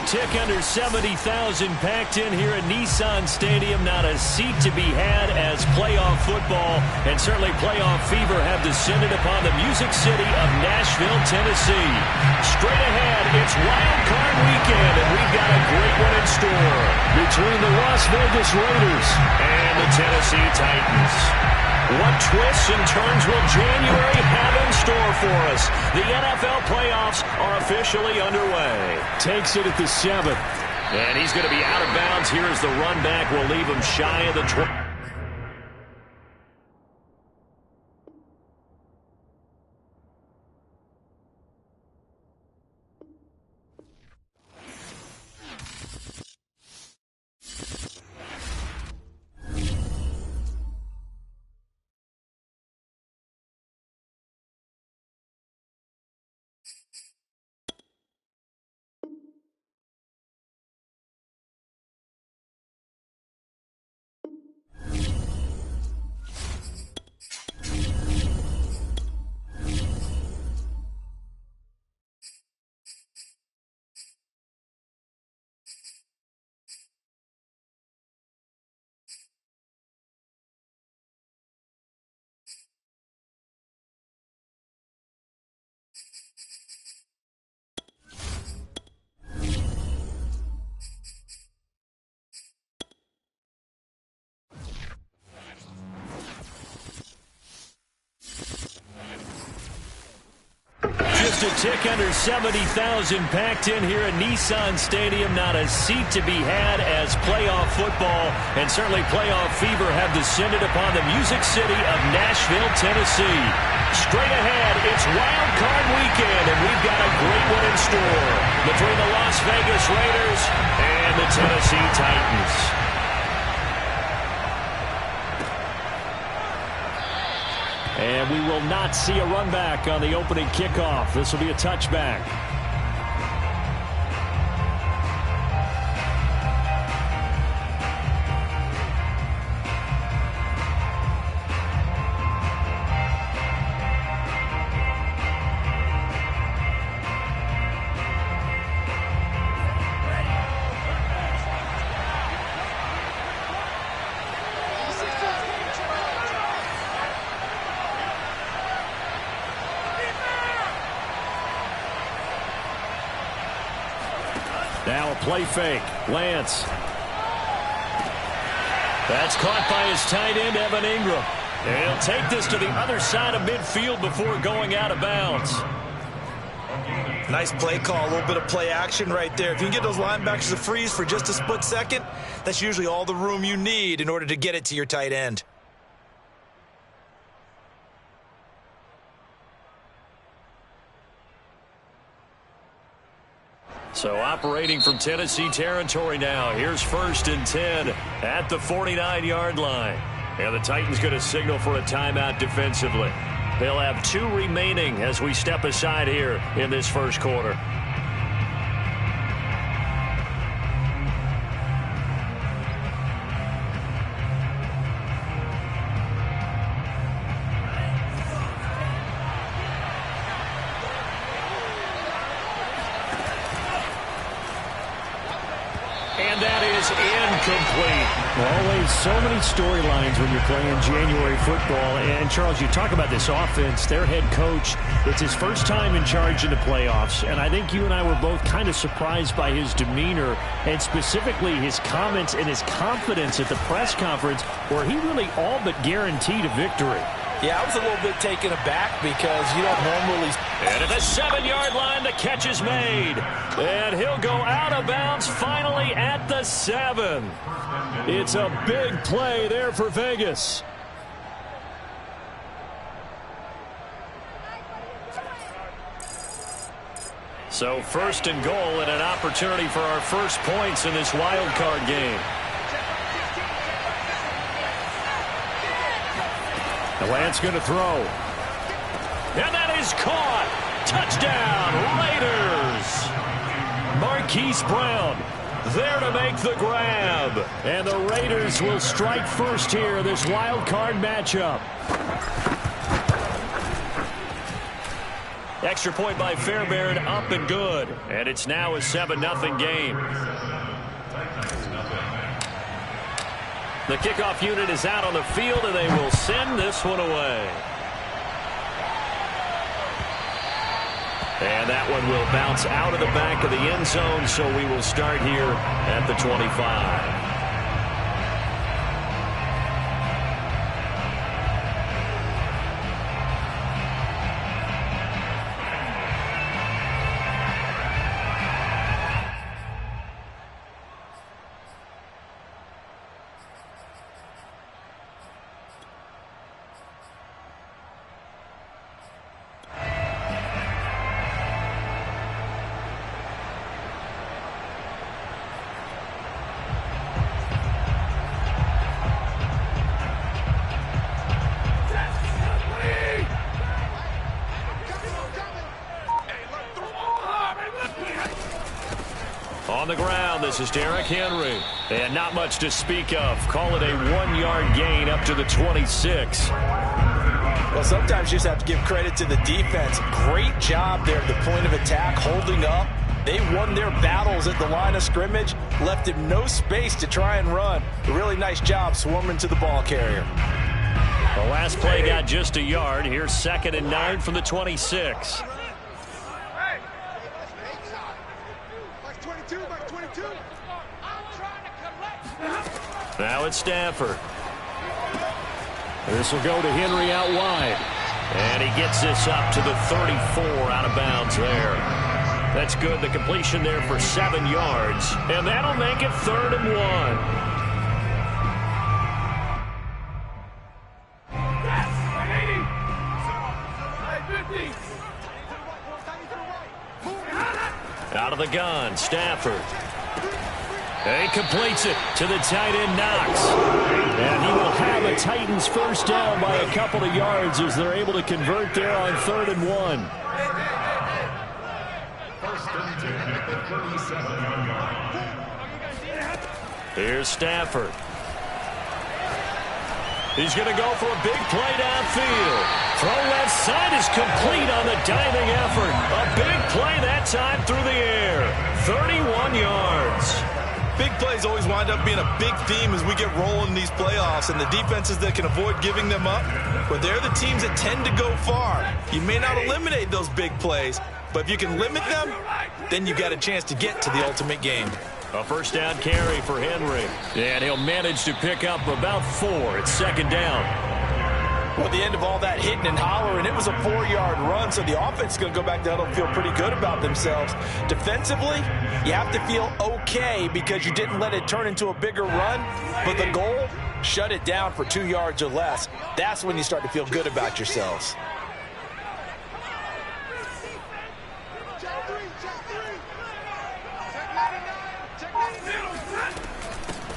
tick under 70,000 packed in here at Nissan Stadium. Not a seat to be had as playoff football and certainly playoff fever have descended upon the Music City of Nashville, Tennessee. Straight ahead, it's Wild Card Weekend, and we've got a great one in store between the Las Vegas Raiders and the Tennessee Titans. What twists and turns will January have in store for us? The NFL playoffs are officially underway. Takes it at the 7th. And he's going to be out of bounds here as the run back will leave him shy of the 12. Just a tick under 70,000 packed in here at Nissan Stadium. Not a seat to be had as playoff football and certainly playoff fever have descended upon the Music City of Nashville, Tennessee. Straight ahead, it's Wild Card Weekend, and we've got a great one in store between the Las Vegas Raiders and the Tennessee Titans. And we will not see a run back on the opening kickoff. This will be a touchback. Now a play fake. Lance. That's caught by his tight end, Evan Ingram. And he'll take this to the other side of midfield before going out of bounds. Nice play call, a little bit of play action right there. If you can get those linebackers to freeze for just a split second, that's usually all the room you need in order to get it to your tight end. So operating from Tennessee territory now. Here's 1st and 10 at the 49-yard line. And the Titans going to signal for a timeout defensively. They'll have 2 remaining as we step aside here in this first quarter. And that is incomplete. Always so many storylines when you're playing January football. And, Charles, you talk about this offense. Their head coach, it's his first time in charge in the playoffs. And I think you and I were both kind of surprised by his demeanor and specifically his comments and his confidence at the press conference where he really all but guaranteed a victory. Yeah, I was a little bit taken aback because you don't normally... And at the 7-yard line, the catch is made. And he'll go out of bounds finally at the 7. It's a big play there for Vegas. So 1st and goal and an opportunity for our first points in this wild card game. The Lance going to throw. And that is caught. Touchdown, Raiders. Marquise Brown there to make the grab. And the Raiders will strike first here, this wild card matchup. Extra point by Fairbairn, up and good. And it's now a 7-0 game. The kickoff unit is out on the field, and they will send this one away. And that one will bounce out of the back of the end zone, so we will start here at the 25. On the ground, this is Derrick Henry. And not much to speak of. Call it a 1-yard gain up to the 26. Well, sometimes you just have to give credit to the defense. Great job there at the point of attack, holding up. They won their battles at the line of scrimmage, left him no space to try and run. A really nice job swarming to the ball carrier. The last play got just a yard. Here's 2nd and 9 from the 26. Now it's Stafford. This will go to Henry out wide. And he gets this up to the 34, out of bounds there. That's good. The completion there for 7 yards. And that'll make it 3rd and 1. Out of the gun, Stafford. He completes it to the tight end, Knox. And he will have a Titans first down by a couple of yards as they're able to convert there on 3rd and 1. Here's Stafford. He's going to go for a big play downfield. Throw left side is complete on the diving effort. A big play that time through the air. 31 yards. Big plays always wind up being a big theme as we get rolling in these playoffs, and the defenses that can avoid giving them up, but they're the teams that tend to go far. You may not eliminate those big plays, but if you can limit them, then you've got a chance to get to the ultimate game. A first down carry for Henry, and he'll manage to pick up about 4. It's 2nd down. Well, at the end of all that hitting and hollering, it was a 4-yard run, so the offense is going to go back down and feel pretty good about themselves. Defensively, you have to feel okay because you didn't let it turn into a bigger run, but the goal, shut it down for 2 yards or less. That's when you start to feel good about yourselves.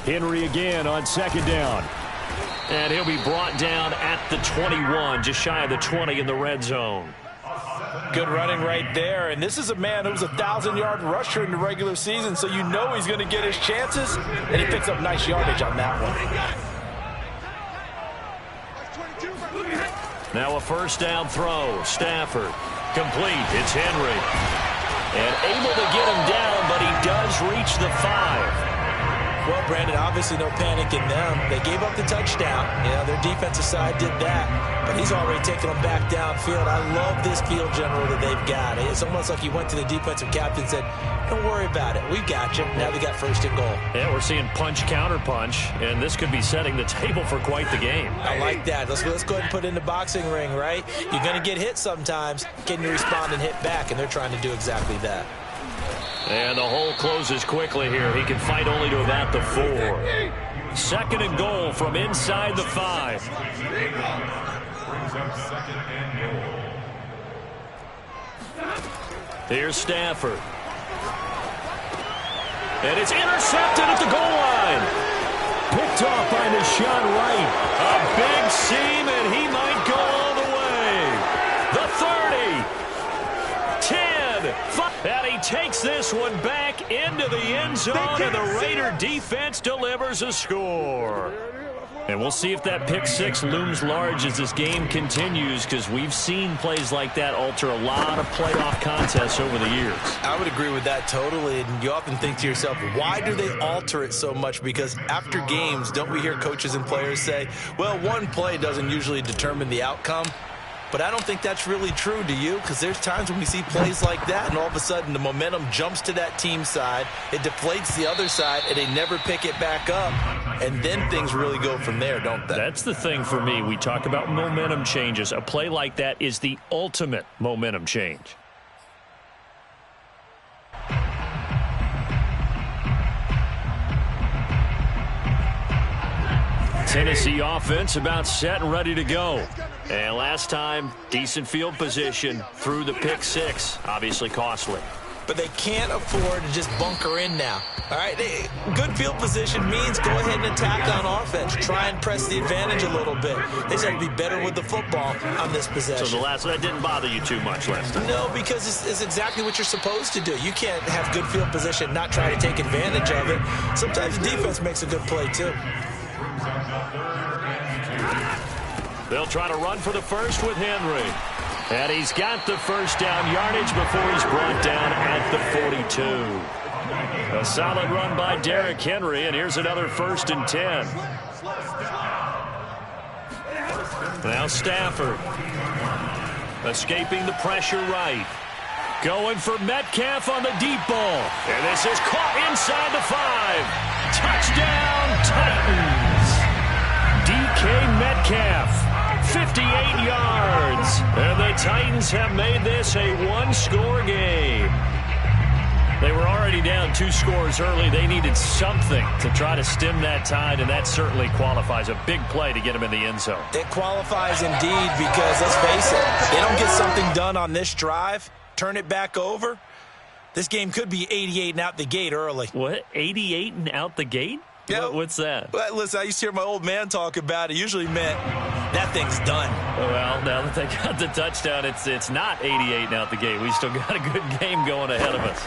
Henry again on 2nd down. And he'll be brought down at the 21, just shy of the 20 in the red zone. Good running right there. And this is a man who's a 1,000-yard rusher in the regular season, so you know he's going to get his chances. And he picks up nice yardage on that one. Now a first down throw. Stafford. Complete. It's Henry. And able to get him down, but he does reach the 5. Well, Brandon, obviously no panic in them. They gave up the touchdown. Their defensive side did that. But he's already taken them back downfield. I love this field general that they've got. It's almost like he went to the defensive captain and said, don't worry about it. We've got you. Now they got 1st and goal. Yeah, we're seeing punch, counter punch, and this could be setting the table for quite the game. I like that. Let's go ahead and put it in the boxing ring, right? You're going to get hit sometimes. Can you respond and hit back? And they're trying to do exactly that. And the hole closes quickly here. He can fight only to about the 4. 2nd and goal from inside the 5. Here's Stafford. And it's intercepted at the goal line. Picked off by Deshaun Wright. A big seam, and he might go all the way. The 30. 10. 5. And he takes this one back into the end zone, and the Raider defense delivers a score. And we'll see if that pick six looms large as this game continues, because we've seen plays like that alter a lot of playoff contests over the years. I would agree with that totally. And you often think to yourself, why do they alter it so much? Because after games, don't we hear coaches and players say, well, one play doesn't usually determine the outcome? But I don't think that's really true, do you? Because there's times when we see plays like that, and all of a sudden the momentum jumps to that team side, it deflates the other side, and they never pick it back up. And then things really go from there, don't they? That's the thing for me. We talk about momentum changes. A play like that is the ultimate momentum change. Tennessee offense about set and ready to go. And last time, decent field position through the pick six. Obviously costly. But they can't afford to just bunker in now. All right, good field position means go ahead and attack on offense. Try and press the advantage a little bit. They just have to be better with the football on this possession. So that didn't bother you too much last time? No, because it's exactly what you're supposed to do. You can't have good field position, not try to take advantage of it. Sometimes the defense makes a good play too. They'll try to run for the first with Henry. And he's got the first down yardage before he's brought down at the 42. A solid run by Derrick Henry, and here's another 1st and 10. Now Stafford. Escaping the pressure right. Going for Metcalf on the deep ball. And this is caught inside the 5. Touchdown, Titans. DK Metcalf. 58 yards. And the Titans have made this a one-score game. They were already down 2 scores early. They needed something to try to stem that tide, and that certainly qualifies. A big play to get them in the end zone. It qualifies indeed because, let's face it, they don't get something done on this drive, turn it back over, this game could be 88 and out the gate early. What? 88 and out the gate? Yeah. What's that? Well, listen, I used to hear my old man talk about it. Usually meant that thing's done. Well, now that they got the touchdown, it's not 88 and out the gate. We still got a good game going ahead of us.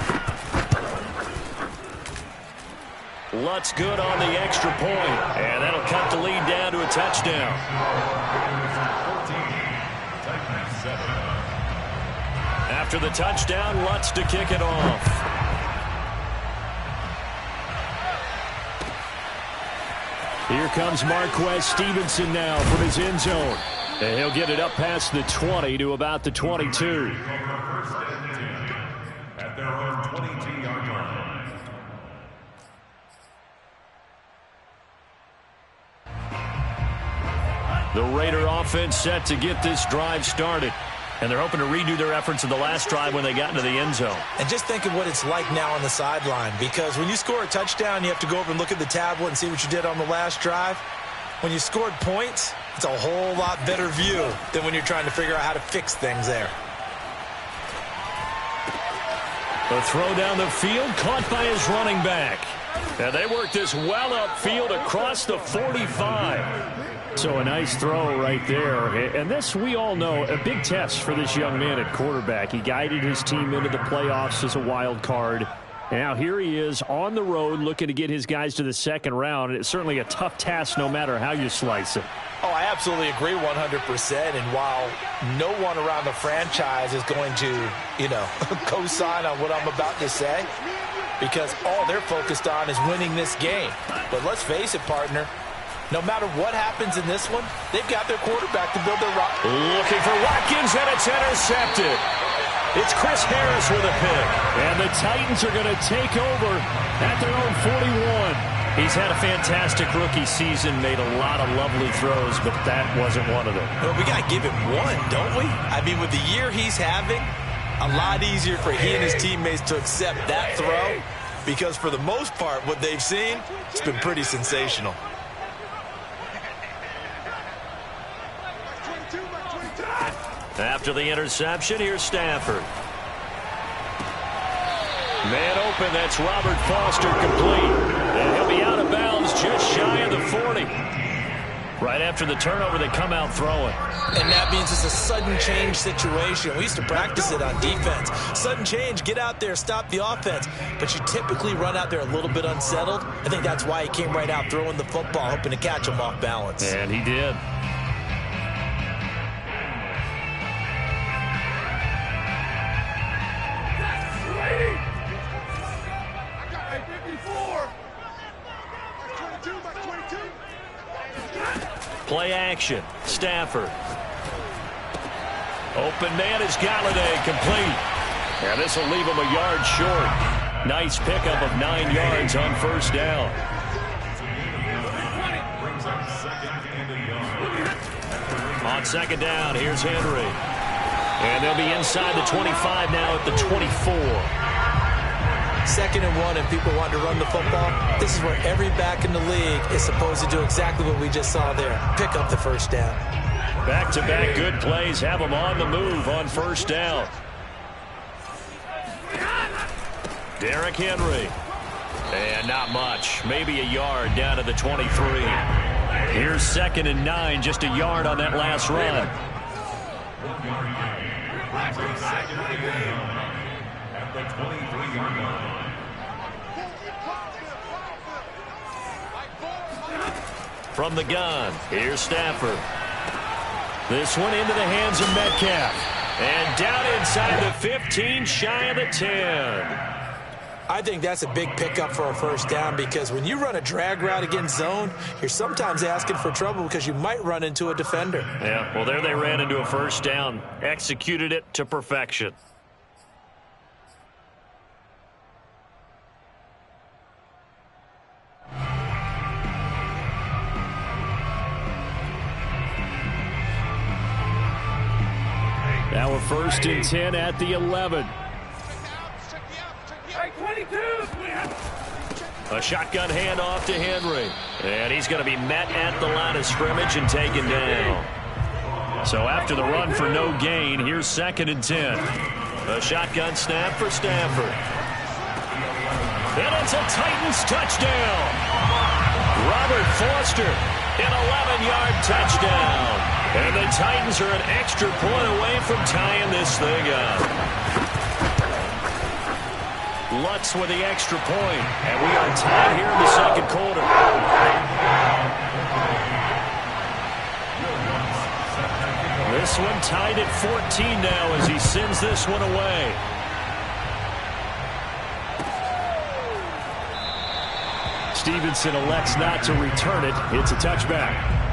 Lutz good on the extra point, and that'll cut the lead down to a touchdown. After the touchdown, Lutz to kick it off. Here comes Marquez Stevenson now from his end zone. And he'll get it up past the 20 to about the 22. At their own 22-yard line. The Raider offense set to get this drive started. And they're hoping to redo their efforts in the last drive when they got into the end zone. And just think of what it's like now on the sideline, because when you score a touchdown, you have to go over and look at the tablet and see what you did on the last drive. When you scored points, it's a whole lot better view than when you're trying to figure out how to fix things there. The throw down the field, caught by his running back. And they work this well upfield across the 45. So a nice throw right there. And this, we all know, a big test for this young man at quarterback. He guided his team into the playoffs as a wild card. Now here he is on the road looking to get his guys to the second round. And it's certainly a tough task no matter how you slice it. Oh, I absolutely agree 100%. And while no one around the franchise is going to, co-sign on what I'm about to say, because all they're focused on is winning this game. But let's face it, partner, no matter what happens in this one, they've got their quarterback to build their rock. Looking for Watkins, and it's intercepted. It's Chris Harris with a pick. And the Titans are going to take over at their own 41. He's had a fantastic rookie season, made a lot of lovely throws, but that wasn't one of them. Well, we got to give him one, don't we? I mean, with the year he's having, a lot easier for he and his teammates to accept that throw, because for the most part, what they've seen, it's been pretty sensational. After the interception, here's Stafford. Man open, that's Robert Foster complete. And he'll be out of bounds just shy of the 40. Right after the turnover, they come out throwing. And that means it's a sudden change situation. We used to practice it on defense. Sudden change, get out there, stop the offense. But you typically run out there a little bit unsettled. I think that's why he came right out throwing the football, hoping to catch him off balance. And he did. Play action. Stafford. Open man is Galladay, complete. And this will leave him a yard short. Nice pickup of 9 yards on first down. On second down, here's Henry. And they'll be inside the 25 now at the 24. 2nd and 1 and people want to run the football. This is where every back in the league is supposed to do exactly what we just saw there. Pick up the first down. Back-to-back good plays have them on the move on first down. Derrick Henry. And not much. Maybe a yard down to the 23. Here's 2nd and 9, just a yard on that last run. At the 23-yard line. From the gun, here's Stafford. This one into the hands of Metcalf. And down inside the 15, shy of the 10. I think that's a big pickup for a first down because when you run a drag route against zone, you're sometimes asking for trouble because you might run into a defender. Yeah, well, there they ran into a first down. Executed it to perfection. Now we're 1st and 10 at the 11. A shotgun handoff to Henry. And he's going to be met at the line of scrimmage and taken down. So after the run for no gain, here's 2nd and 10. A shotgun snap for Stafford. And it's a Titans touchdown. Robert Foster, an 11-yard touchdown. And the Titans are an extra point away from tying this thing up. Lutz with the extra point. And we are tied here in the 2nd quarter. This one tied at 14 now as he sends this one away. Stevenson elects not to return it. It's a touchback.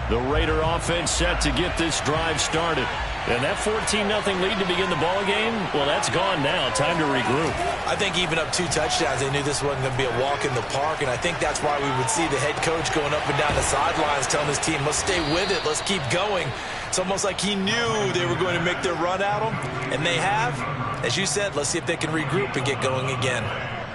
The Raider offense set to get this drive started. And that 14-0 lead to begin the ball game, well, that's gone now. Time to regroup. I think even up 2 touchdowns, they knew this wasn't going to be a walk in the park, and I think that's why we would see the head coach going up and down the sidelines telling his team, let's stay with it, let's keep going. It's almost like he knew they were going to make their run at him, and they have. As you said, let's see if they can regroup and get going again.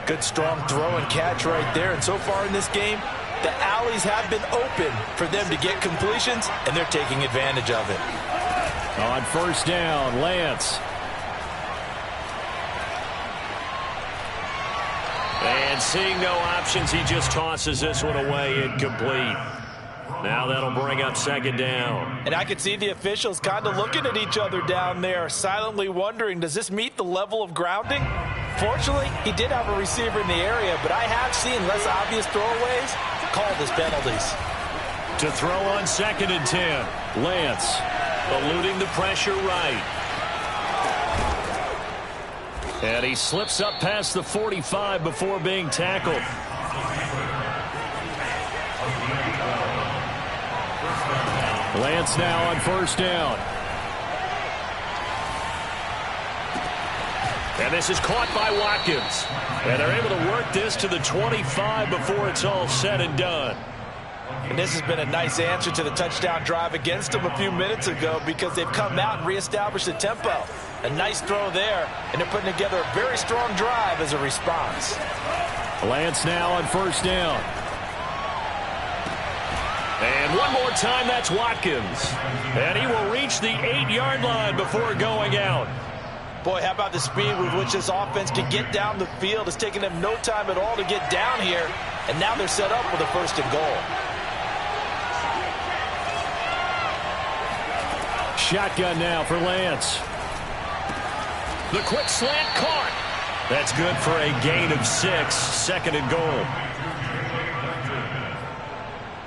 Good, strong throw and catch right there, and so far in this game, the alleys have been open for them to get completions, and they're taking advantage of it. On first down, Lance. And seeing no options, he just tosses this one away incomplete. Now that'll bring up 2nd down. And I could see the officials kind of looking at each other down there, silently wondering, does this meet the level of grounding? Fortunately, he did have a receiver in the area, but I have seen less obvious throwaways called as penalties. To throw on 2nd and 10, Lance eluding the pressure right. And he slips up past the 45 before being tackled. Lance now on first down. And this is caught by Watkins. And they're able to work this to the 25 before it's all said and done. And this has been a nice answer to the touchdown drive against them a few minutes ago because they've come out and reestablished the tempo. A nice throw there, and they're putting together a very strong drive as a response. Lance now on first down. And one more time, that's Watkins. And he will reach the 8-yard line before going out. Boy, how about the speed with which this offense can get down the field? It's taking them no time at all to get down here, and now they're set up with a 1st and goal. Shotgun now for Lance. The quick slant caught. That's good for a gain of 6. 2nd and goal.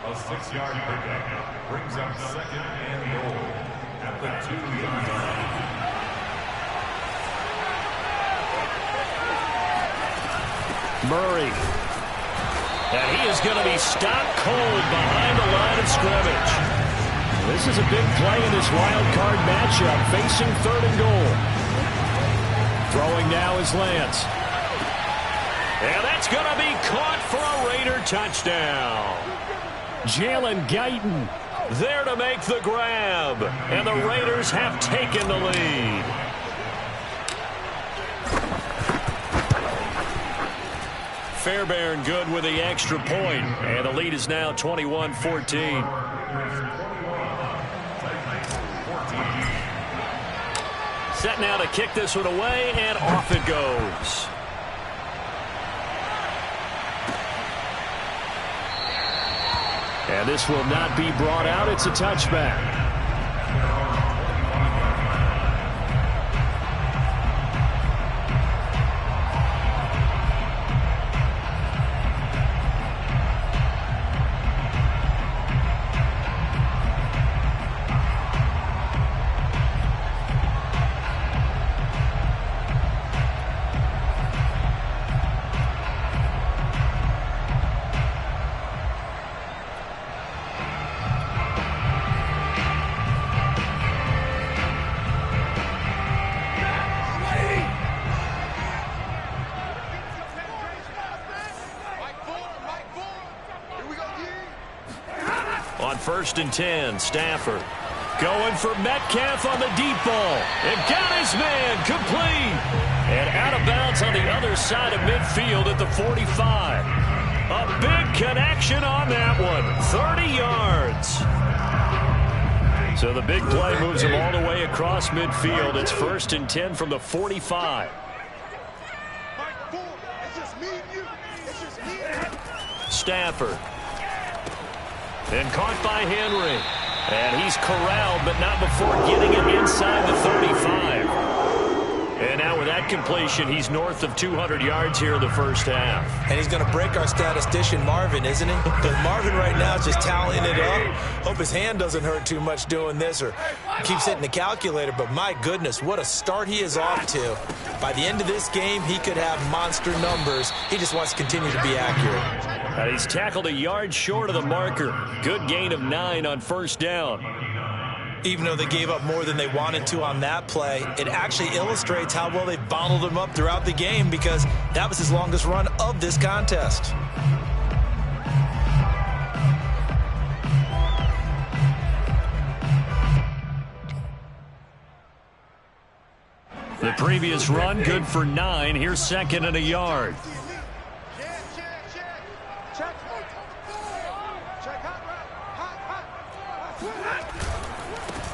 A 6-yard pickup brings up 2nd and goal at the 2-yard line. Murray. And he is going to be stopped cold behind the line of scrimmage. This is a big play in this wild card matchup, facing 3rd and goal. Throwing now is Lance. And that's going to be caught for a Raider touchdown. Jalen Guyton there to make the grab. And the Raiders have taken the lead. Fairbairn good with the extra point. And the lead is now 21-14. Set now to kick this one away, and off it goes. And this will not be brought out. It's a touchback. On 1st and 10, Stafford going for Metcalf on the deep ball. And got his man complete. And out of bounds on the other side of midfield at the 45. A big connection on that one. 30 yards. So the big play moves him all the way across midfield. It's 1st and 10 from the 45. Stafford. And caught by Henry. And he's corralled, but not before getting it inside the 35. And now with that completion, he's north of 200 yards here in the first half. And he's going to break our statistician, Marvin, isn't he? Because Marvin right now is just tallying it up. Hope his hand doesn't hurt too much doing this or keeps hitting the calculator. But my goodness, what a start he is off to. By the end of this game, he could have monster numbers. He just wants to continue to be accurate. And he's tackled a yard short of the marker. Good gain of 9 on 1st down. Even though they gave up more than they wanted to on that play, it actually illustrates how well they bottled him up throughout the game because that was his longest run of this contest. The previous run, good for 9. Here's 2nd and a yard.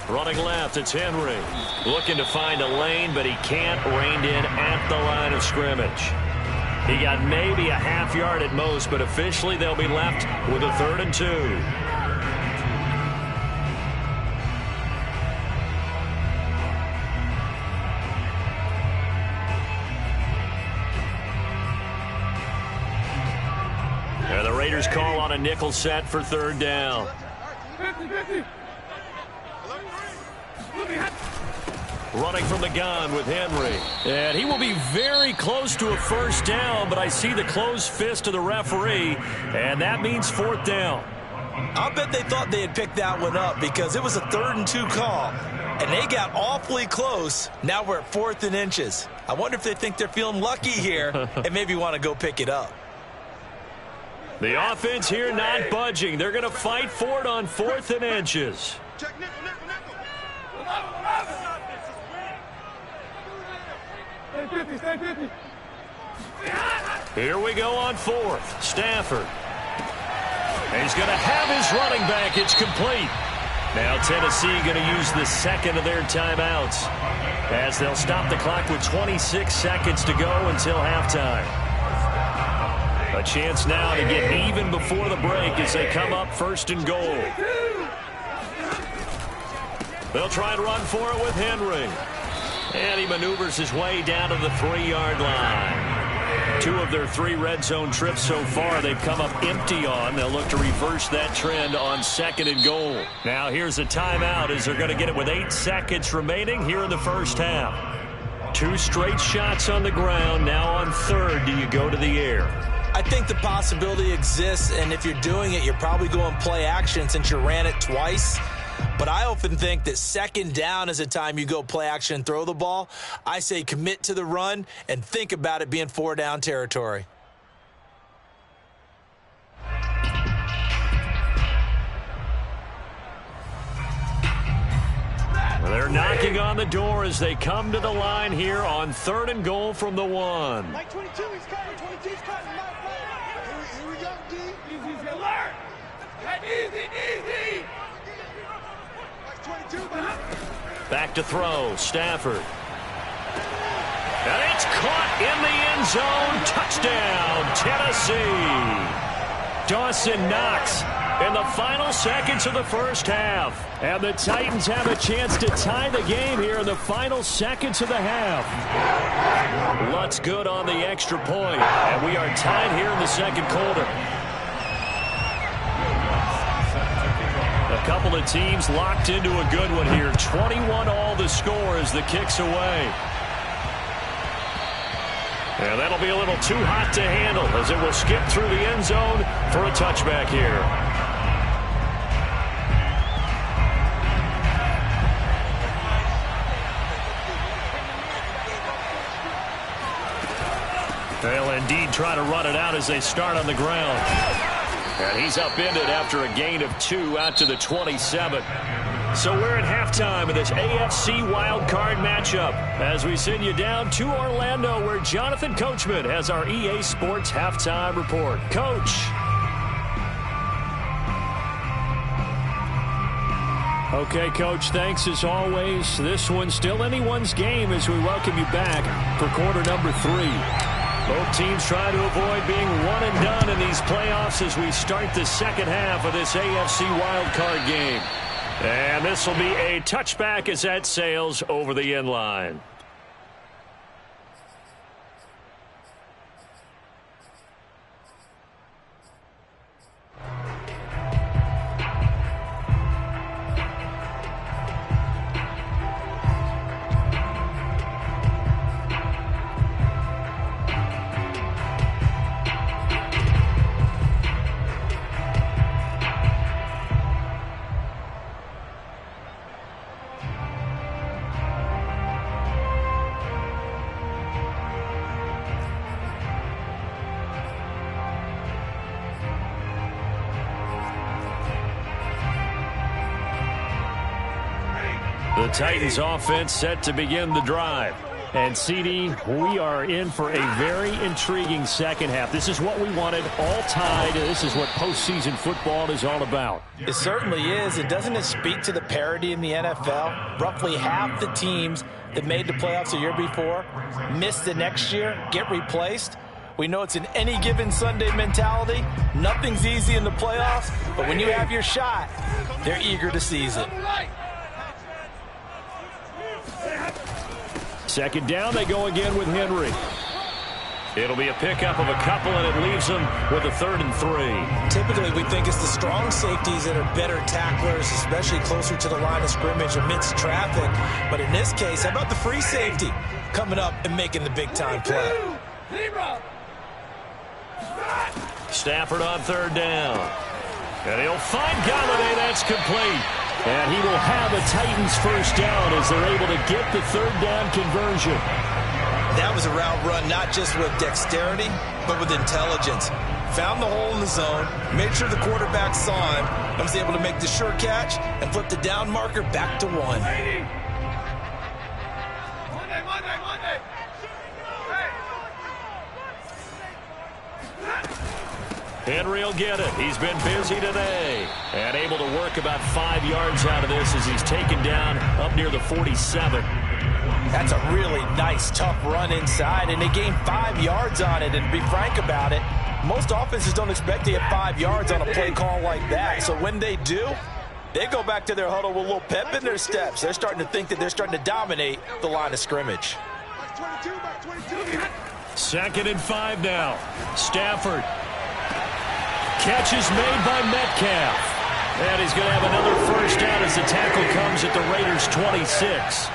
Running left, it's Henry. Looking to find a lane, but he can't. Reined in at the line of scrimmage. He got maybe a half yard at most, but officially they'll be left with a 3rd and 2. And the Raiders call on a nickel set for 3rd down. Running from the gun with Henry. And he will be very close to a 1st down, but I see the closed fist of the referee, and that means 4th down. I'll bet they thought they had picked that one up because it was a 3rd and 2 call, and they got awfully close. Now we're at 4th and inches. I wonder if they think they're feeling lucky here and maybe want to go pick it up. The offense here not budging. They're going to fight for it on 4th and inches. Here we go on 4th. Stafford. And he's going to have his running back. It's complete. Now Tennessee going to use the second of their timeouts as they'll stop the clock with 26 seconds to go until halftime. A chance now to get even before the break as they come up first and goal. They'll try and run for it with Henry. And he maneuvers his way down to the 3-yard line. 2 of their 3 red zone trips so far they've come up empty on. They'll look to reverse that trend on second and goal. Now here's a timeout as they're going to get it with 8 seconds remaining here in the first half. 2 straight shots on the ground. Now on third, do you go to the air? I think the possibility exists, and if you're doing it, you're probably going play action since you ran it twice. But I often think that second down is a time you go play action and throw the ball. I say commit to the run and think about it being 4-down territory. They're knocking on the door as they come to the line here on third and goal from the 1. Mike 22, he's cutting. 22's cutting. Here we go, D. Easy, alert. Easy. Back to throw, Stafford. And it's caught in the end zone. Touchdown, Tennessee. Dawson Knox in the final seconds of the first half. And the Titans have a chance to tie the game here in the final seconds of the half. Lutz good on the extra point. And we are tied here in the second quarter. A couple of teams locked into a good one here. 21 all the score as the kick's away. And that'll be a little too hot to handle as it will skip through the end zone for a touchback here. They'll indeed try to run it out as they start on the ground. And he's upended after a gain of 2 out to the 27. So we're at halftime of this AFC wildcard matchup as we send you down to Orlando where Jonathan Coachman has our EA Sports halftime report. Coach. Okay, Coach, thanks as always. This one's still anyone's game as we welcome you back for quarter number 3. Both teams try to avoid being one and done in these playoffs as we start the second half of this AFC wildcard game. And this will be a touchback as that sails over the end line. The Titans offense set to begin the drive. And, CD, we are in for a very intriguing second half. This is what we wanted, all tied. This is what postseason football is all about. It certainly is. And doesn't it speak to the parity in the NFL? Roughly half the teams that made the playoffs a year before miss the next year, get replaced. We know it's an any given Sunday mentality. Nothing's easy in the playoffs, but when you have your shot, they're eager to seize it. Second down, they go again with Henry. It'll be a pickup of a couple, and it leaves them with a 3rd and 3. Typically, we think it's the strong safeties that are better tacklers, especially closer to the line of scrimmage amidst traffic. But in this case, how about the free safety coming up and making the big-time play? Stafford on 3rd down. And he'll find Golladay. That's complete. And he will have a Titans first down as they're able to get the 3rd down conversion. That was a route run not just with dexterity, but with intelligence. Found the hole in the zone, made sure the quarterback saw him, and was able to make the sure catch and flip the down marker back to 1. Monday. Henry will get it. He's been busy today and able to work about 5 yards out of this as he's taken down up near the 47. That's a really nice, tough run inside, and they gained 5 yards on it. And to be frank about it, most offenses don't expect to get 5 yards on a play call like that. So when they do, they go back to their huddle with a little pep in their steps. They're starting to think that they're starting to dominate the line of scrimmage. 22. 2nd and 5 now. Stafford. Catch is made by Metcalf. And he's going to have another first down as the tackle comes at the Raiders' 26.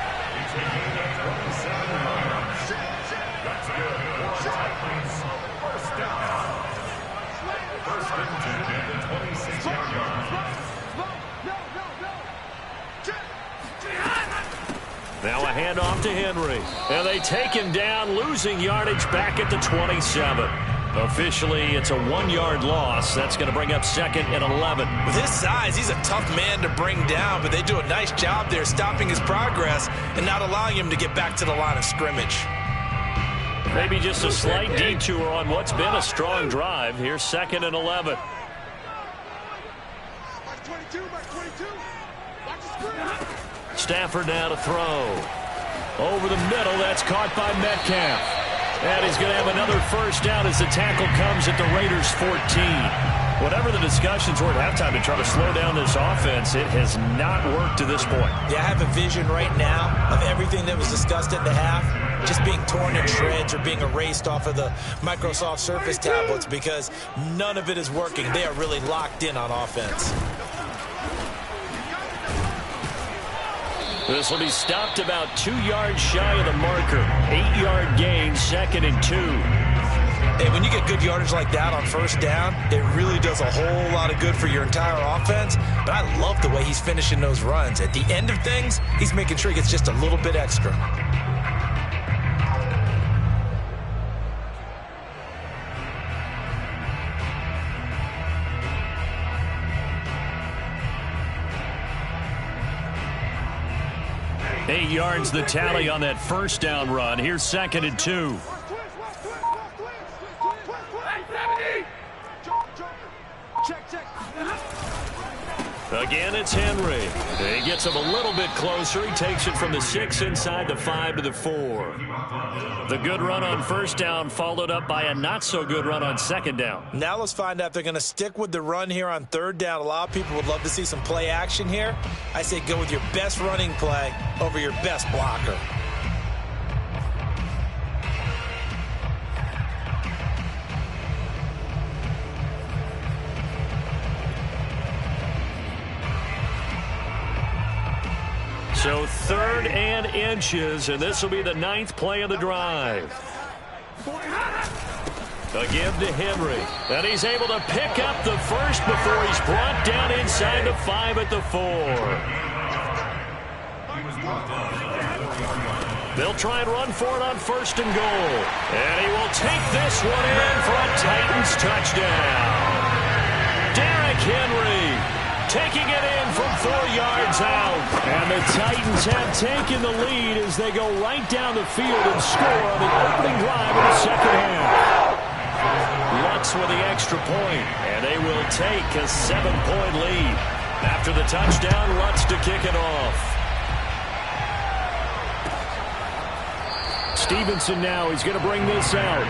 Now a handoff to Henry. And they take him down, losing yardage back at the 27. Officially, it's a 1-yard loss. That's going to bring up 2nd and 11. With his size, he's a tough man to bring down, but they do a nice job there stopping his progress and not allowing him to get back to the line of scrimmage. Maybe just a slight detour on what's been a strong drive. Here's 2nd and 11. Back 22. Watch the screen. Stafford now to throw. Over the middle, that's caught by Metcalf. And he's going to have another first down as the tackle comes at the Raiders' 14. Whatever the discussions were at halftime to try to slow down this offense, it has not worked to this point. Yeah, I have a vision right now of everything that was discussed at the half just being torn in shreds or being erased off of the Microsoft Surface tablets because none of it is working. They are really locked in on offense. This will be stopped about 2 yards shy of the marker. 8-yard gain, 2nd and 2. Hey, when you get good yardage like that on first down, it really does a whole lot of good for your entire offense. But I love the way he's finishing those runs. At the end of things, he's making sure he gets just a little bit extra. Eight yards the tally on that first down run. Here's 2nd and 2. Again, it's Henry. He gets him a little bit closer. He takes it from the 6 inside the 5 to the 4. The good run on first down followed up by a not-so-good run on 2nd down. Now let's find out if they're going to stick with the run here on 3rd down. A lot of people would love to see some play action here. I say go with your best running play over your best blocker. So 3rd and inches, and this will be the 9th play of the drive. Again to Henry, and he's able to pick up the first before he's brought down inside the 5 at the 4. They'll try and run for it on 1st and goal. And he will take this one in for a Titans touchdown. Derrick Henry taking it in from 4 yards out. And the Titans have taken the lead as they go right down the field and score on the opening drive of the 2nd half. Lutz with the extra point, and they will take a 7-point lead. After the touchdown, Lutz to kick it off. Stevenson now, he's going to bring this out.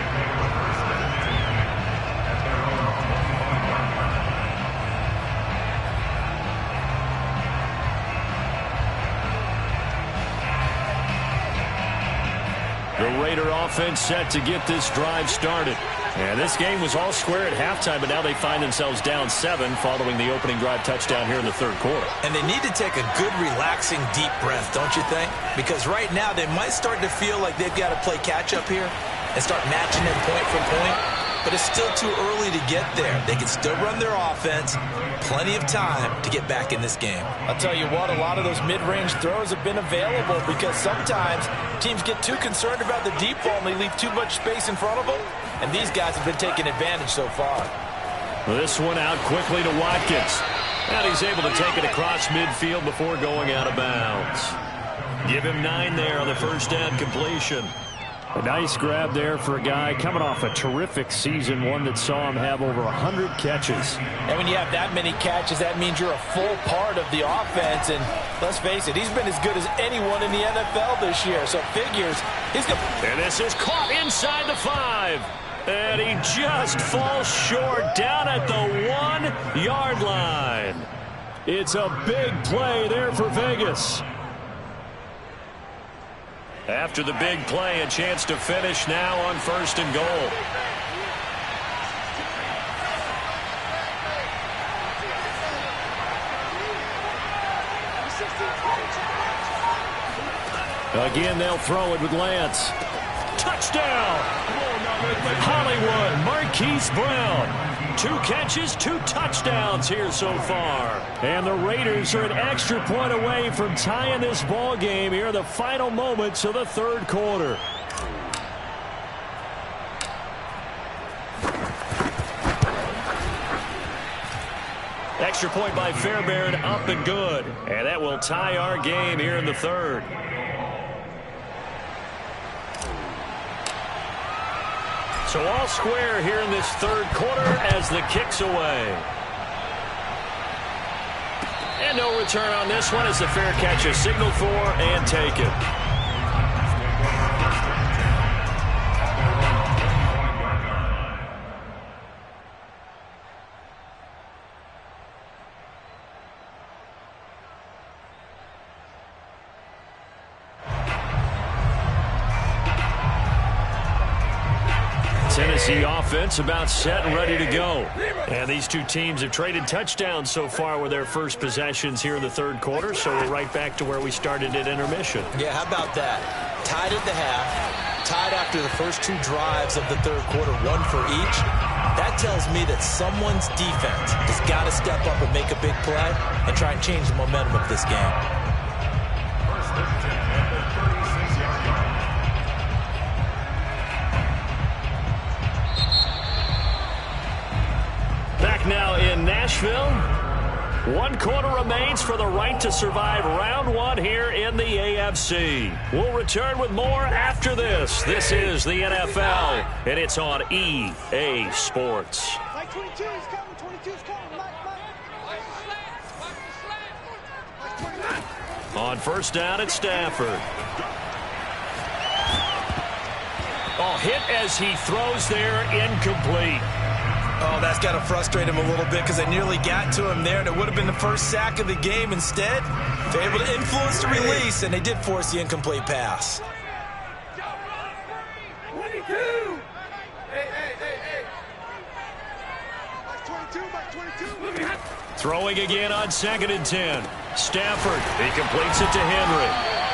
The Raider offense set to get this drive started. And this game was all square at halftime, but now they find themselves down 7 following the opening drive touchdown here in the 3rd quarter. And they need to take a good, relaxing, deep breath, don't you think? Because right now they might start to feel like they've got to play catch-up here and start matching them point for point. But it's still too early to get there. They can still run their offense. Plenty of time to get back in this game. I'll tell you what, a lot of those mid-range throws have been available because sometimes teams get too concerned about the deep ball and they leave too much space in front of them. And these guys have been taking advantage so far. This one out quickly to Watkins. And he's able to take it across midfield before going out of bounds. Give him 9 there on the first down completion. A nice grab there for a guy coming off a terrific season, one that saw him have over 100 catches. And when you have that many catches, that means you're a full part of the offense. And let's face it, he's been as good as anyone in the NFL this year. So figures he's going to... And this is caught inside the 5. And he just falls short down at the 1-yard line. It's a big play there for Vegas. After the big play, a chance to finish now on 1st and goal. Again, they'll throw it with Lance. Touchdown! Hollywood, Marquise Brown. 2 catches, 2 touchdowns here so far. And the Raiders are an extra point away from tying this ball game here in the final moments of the 3rd quarter. Extra point by Fairbairn, up and good. And that will tie our game here in the 3rd. So all square here in this 3rd quarter as the kick's away. And no return on this one as the fair catch is signaled for and taken. Tennessee offense about set and ready to go. And these two teams have traded touchdowns so far with their first possessions here in the 3rd quarter, so we're right back to where we started at intermission. Yeah, how about that? Tied at the half, tied after the first 2 drives of the 3rd quarter, 1 for each. That tells me that someone's defense has got to step up and make a big play and try and change the momentum of this game. First and 10 at the 36-yard line. Back now in Nashville. 1 quarter remains for the right to survive round 1 here in the AFC. We'll return with more after this. This is the NFL, and it's on EA Sports. Mike 22 is coming. 22 is coming. Mike. On 1st down at Stafford. Oh, hit as he throws there, incomplete. Oh, that's got to frustrate him a little bit because they nearly got to him there, and it would have been the first sack of the game. Instead, they're able to influence the release, and they did force the incomplete pass. 22. Mike 22. Throwing again on 2nd and 10. Stafford, he completes it to Henry.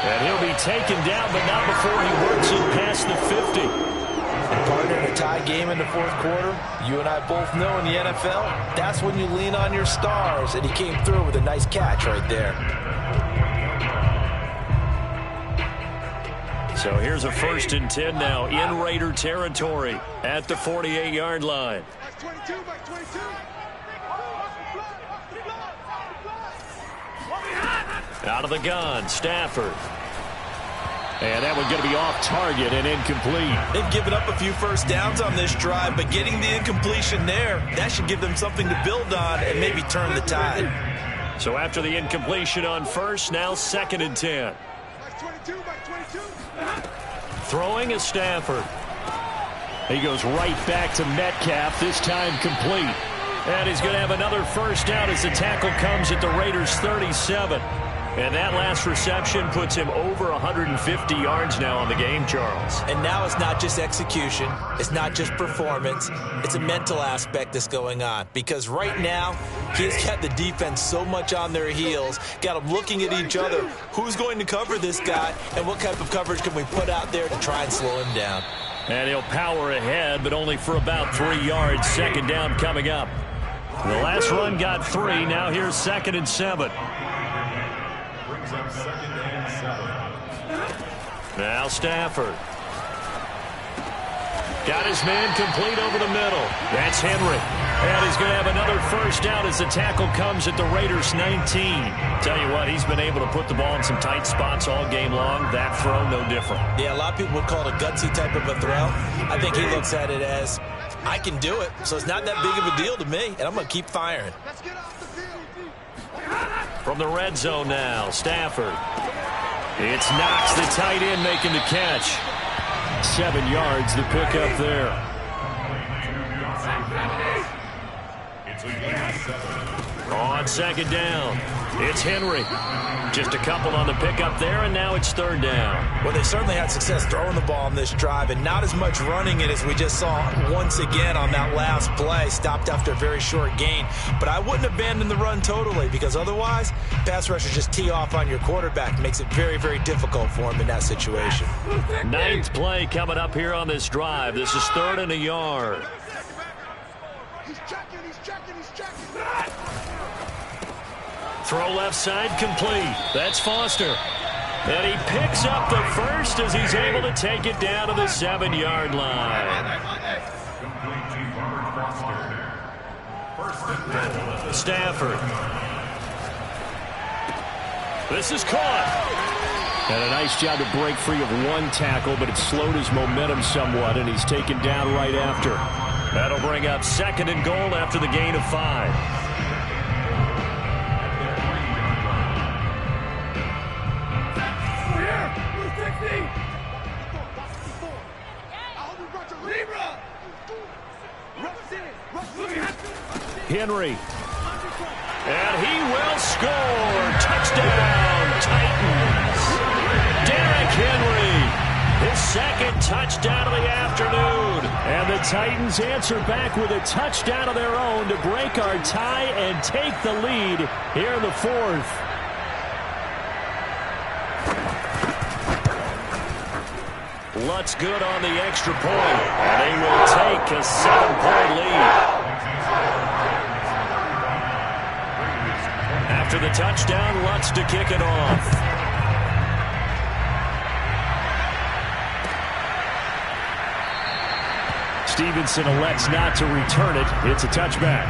And he'll be taken down, but not before he works it past the 50. Partner, in a tie game in the 4th quarter, you and I both know in the NFL, that's when you lean on your stars, and he came through with a nice catch right there. So here's a 1st and 10 now in Raider territory at the 48-yard line. Mike 22. Mike 22. Out of the gun, Stafford. And that one's going to be off target and incomplete. They've given up a few first downs on this drive, but getting the incompletion there, that should give them something to build on and maybe turn the tide. So after the incompletion on 1st, now 2nd and 10. Mike 22. Mike 22. Throwing is Stafford. He goes right back to Metcalf, this time complete. And he's going to have another 1st down as the tackle comes at the Raiders' 37. And that last reception puts him over 150 yards now on the game, Charles. And now it's not just execution. It's not just performance. It's a mental aspect that's going on. Because right now, he's got the defense so much on their heels, got them looking at each other. Who's going to cover this guy, and what type of coverage can we put out there to try and slow him down? And he'll power ahead, but only for about 3 yards. 2nd down coming up. The last run got 3. Now here's 2nd and 7. Brings up 2nd and 7. Now Stafford. Got his man complete over the middle. That's Henry. And he's going to have another first down as the tackle comes at the Raiders' 19. Tell you what, he's been able to put the ball in some tight spots all game long. That throw, no different. Yeah, a lot of people would call it a gutsy type of a throw. I think he looks at it as, I can do it, so it's not that big of a deal to me, and I'm going to keep firing. Let's get off the field. From the red zone now, Stafford. It's Knox, the tight end, making the catch. 7 yards, the pickup there. On second down, it's Henry. Just a couple on the pickup there, and now it's third down. Well, they certainly had success throwing the ball on this drive, and not as much running it as we just saw once again on that last play. Stopped after a very short gain. But I wouldn't abandon the run totally, because otherwise, pass rushers just tee off on your quarterback. Makes it very, very difficult for him in that situation. 9th play coming up here on this drive. This is 3rd and a yard. He's checking, he's checking, he's checking. Throw left side complete. That's Foster. And he picks up the first as he's able to take it down to the 7-yard line. Stafford. This is caught. And a nice job to break free of one tackle, but it slowed his momentum somewhat, and he's taken down right after. That'll bring up 2nd and goal after the gain of 5. Henry. And he will score. Touchdown, Titans. Derrick Henry, his 2nd touchdown of the afternoon. And the Titans answer back with a touchdown of their own to break our tie and take the lead here in the 4th. Lutz good on the extra point. And they will take a 7-point lead. After the touchdown, Lutz to kick it off. Stevenson elects not to return it. It's a touchback.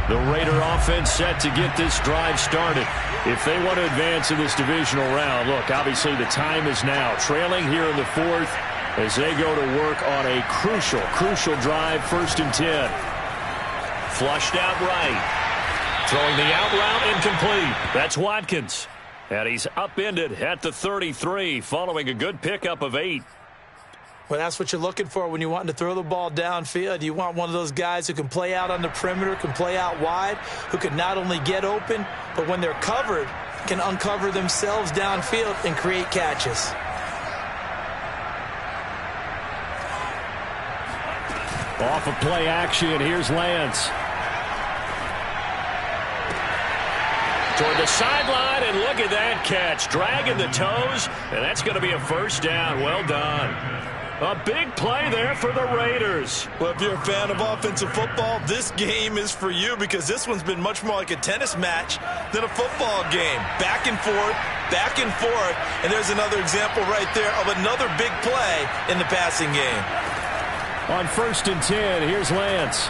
The Raider offense set to get this drive started. If they want to advance in this divisional round, look, obviously the time is now. Trailing here in the 4th as they go to work on a crucial drive, 1st and 10. Flushed out right. Throwing the out route incomplete. That's Watkins. And he's upended at the 33 following a good pickup of 8. Well, that's what you're looking for when you want to throw the ball downfield. You want one of those guys who can play out on the perimeter, can play out wide, who can not only get open, but when they're covered, can uncover themselves downfield and create catches. Off of play action, here's Lance. Toward the sideline, and look at that catch. Dragging the toes, and that's going to be a first down. Well done. A big play there for the Raiders. Well, if you're a fan of offensive football, this game is for you because this one's been much more like a tennis match than a football game. Back and forth, and there's another example right there of another big play in the passing game. On 1st and 10, here's Lance.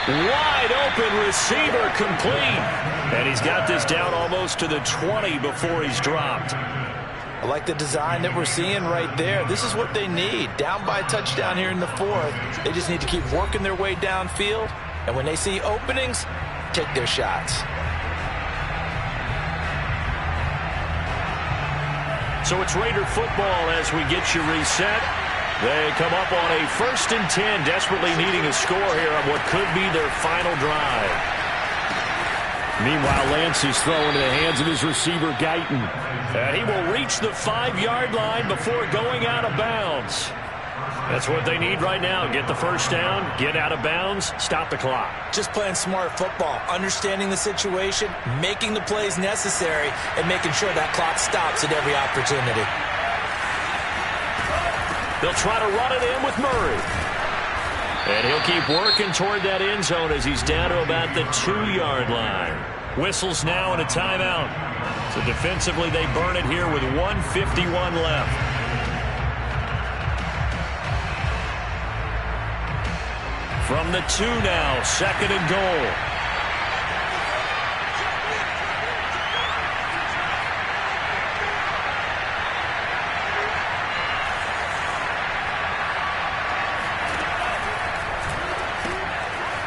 Wide open receiver complete. And he's got this down almost to the 20 before he's dropped. I like the design that we're seeing right there. This is what they need. Down by a touchdown here in the 4th. They just need to keep working their way downfield. And when they see openings, take their shots. So it's Raider football as we get you reset. They come up on a 1st and 10, desperately needing a score here on what could be their final drive. Meanwhile, Lance is throwing to the hands of his receiver, Guyton. And he will reach the 5-yard line before going out of bounds. That's what they need right now. Get the first down, get out of bounds, stop the clock. Just playing smart football, understanding the situation, making the plays necessary, and making sure that clock stops at every opportunity. They'll try to run it in with Murray. And he'll keep working toward that end zone as he's down to about the 2-yard line. Whistles now and a timeout. So defensively, they burn it here with 1:51 left. From the 2 now, 2nd and goal.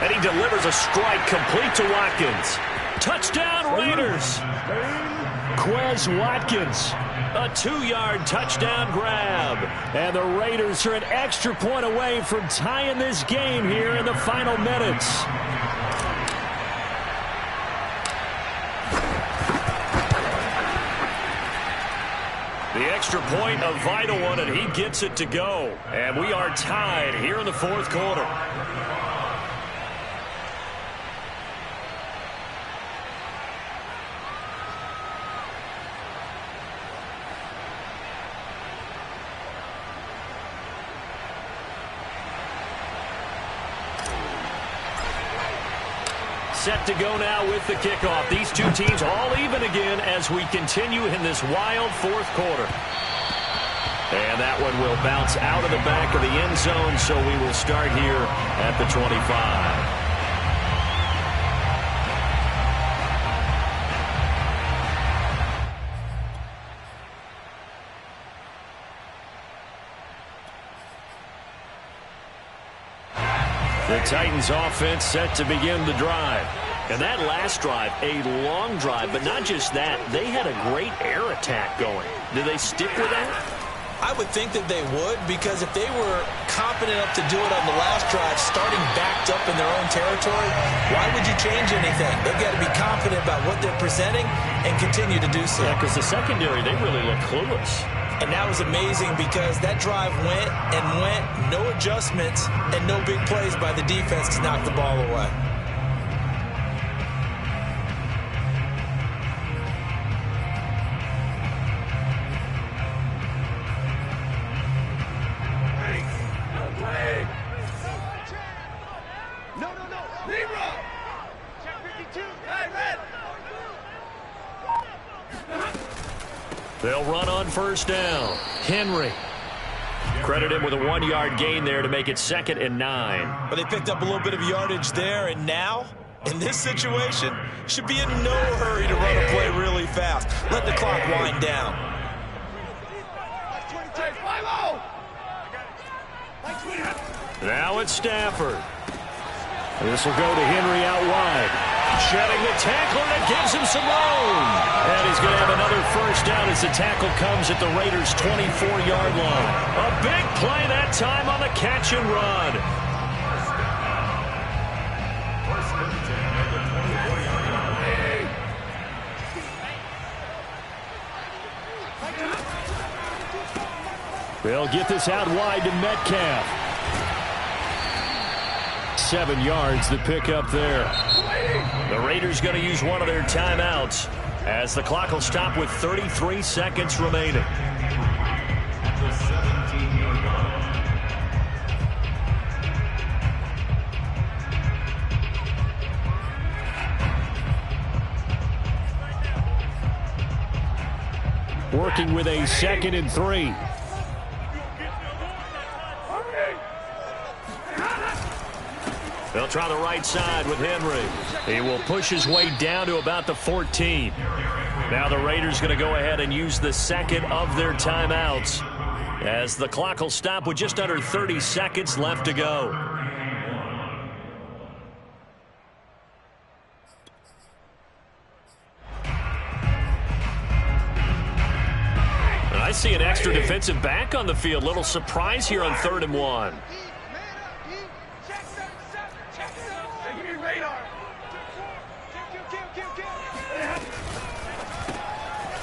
And he delivers a strike complete to Watkins. Touchdown, Raiders. Quez Watkins. A 2-yard touchdown grab. And the Raiders are an extra point away from tying this game here in the final minutes. The extra point, a vital one, and he gets it to go. And we are tied here in the 4th quarter. Set to go now with the kickoff. These two teams all even again as we continue in this wild 4th quarter. And that one will bounce out of the back of the end zone, so we will start here at the 25. The Titans offense set to begin the drive. And that last drive, a long drive, but not just that, they had a great air attack going. Do they stick with that? I would think that they would, because if they were confident enough to do it on the last drive, starting backed up in their own territory, why would you change anything? They've got to be confident about what they're presenting and continue to do so. Yeah, because the secondary, they really look clueless. And that was amazing because that drive went and went, no adjustments, and no big plays by the defense to knock the ball away. They'll run on 1st down. Henry. Credit him with a 1-yard gain there to make it 2nd and 9. But they picked up a little bit of yardage there, and now, in this situation, should be in no hurry to run a play really fast. Let the clock wind down. Now it's Stafford. This will go to Henry out wide. Shedding the tackler that gives him some room. And he's going to have another 1st down as the tackle comes at the Raiders' 24-yard line. A big play that time on the catch and run. They'll get this out wide to Metcalf. 7 yards the pick up there. The Raiders going to use one of their timeouts as the clock will stop with 33 seconds remaining. Working with a 2nd and 3. They'll try the right side with Henry. He will push his way down to about the 14. Now the Raiders going to go ahead and use the 2nd of their timeouts as the clock will stop with just under 30 seconds left to go. And I see an extra defensive back on the field. Little surprise here on 3rd and 1.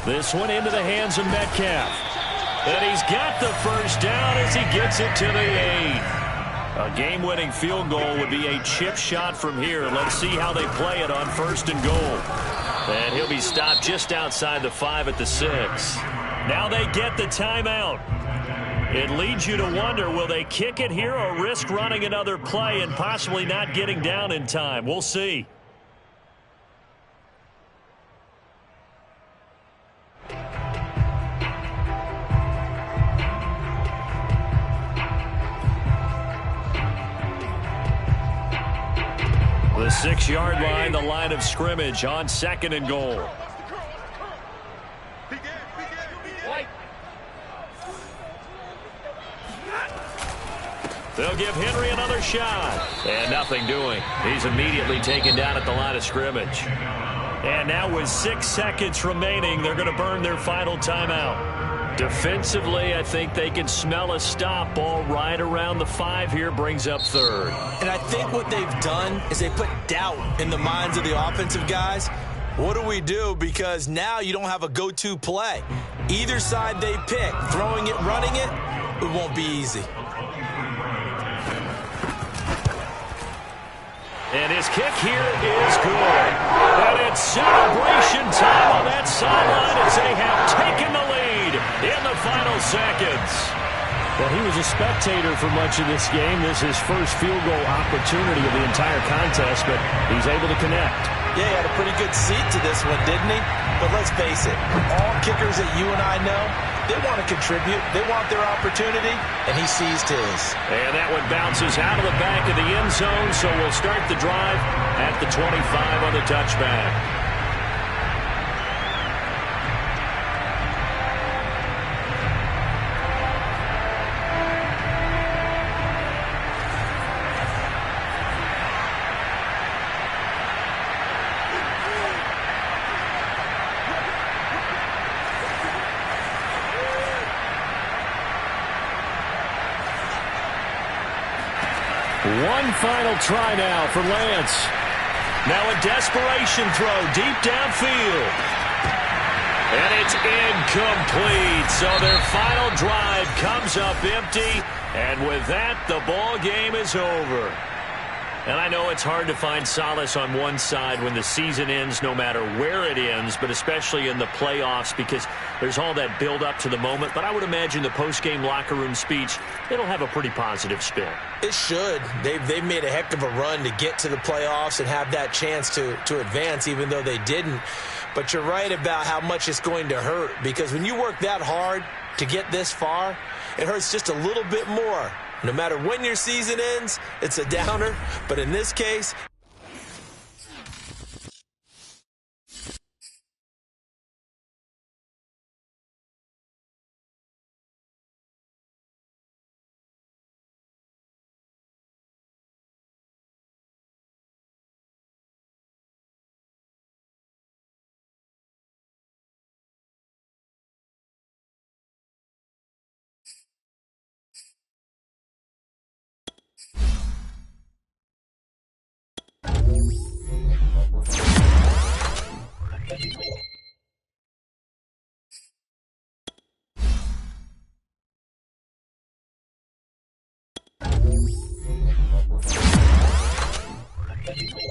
This one into the hands of Metcalf. And he's got the 1st down as he gets it to the 8. A game-winning field goal would be a chip shot from here. Let's see how they play it on 1st and goal. And he'll be stopped just outside the 5 at the 6. Now they get the timeout. It leads you to wonder, will they kick it here or risk running another play and possibly not getting down in time? We'll see. 6-yard line, the line of scrimmage on 2nd and goal. They'll give Henry another shot. And nothing doing. He's immediately taken down at the line of scrimmage. And now with 6 seconds remaining, they're going to burn their final timeout. Defensively, I think they can smell a stop. Ball right around the 5 here, brings up 3rd. And I think what they've done is they put doubt in the minds of the offensive guys. What do we do? Because now you don't have a go-to play. Either side they pick, throwing it, running it, it won't be easy. And his kick here is good. And it's celebration time on that sideline as they have taken the lead in the final seconds. Well, he was a spectator for much of this game. This is his first field goal opportunity of the entire contest, but he's able to connect. Yeah, he had a pretty good seat to this one, didn't he? But let's face it, all kickers that you and I know, they want to contribute. They want their opportunity, and he seized his. And that one bounces out of the back of the end zone, so we'll start the drive at the 25 on the touchback. One final try now for Lance. Now a desperation throw deep downfield. And it's incomplete. So their final drive comes up empty. And with that, the ball game is over. And I know it's hard to find solace on one side when the season ends, no matter where it ends, but especially in the playoffs because there's all that build up to the moment. But I would imagine the post-game locker room speech, it'll have a pretty positive spin. It should. They've made a heck of a run to get to the playoffs and have that chance to advance, even though they didn't. But you're right about how much it's going to hurt because when you work that hard to get this far, it hurts just a little bit more. No matter when your season ends, it's a downer. But in this case, Thank you.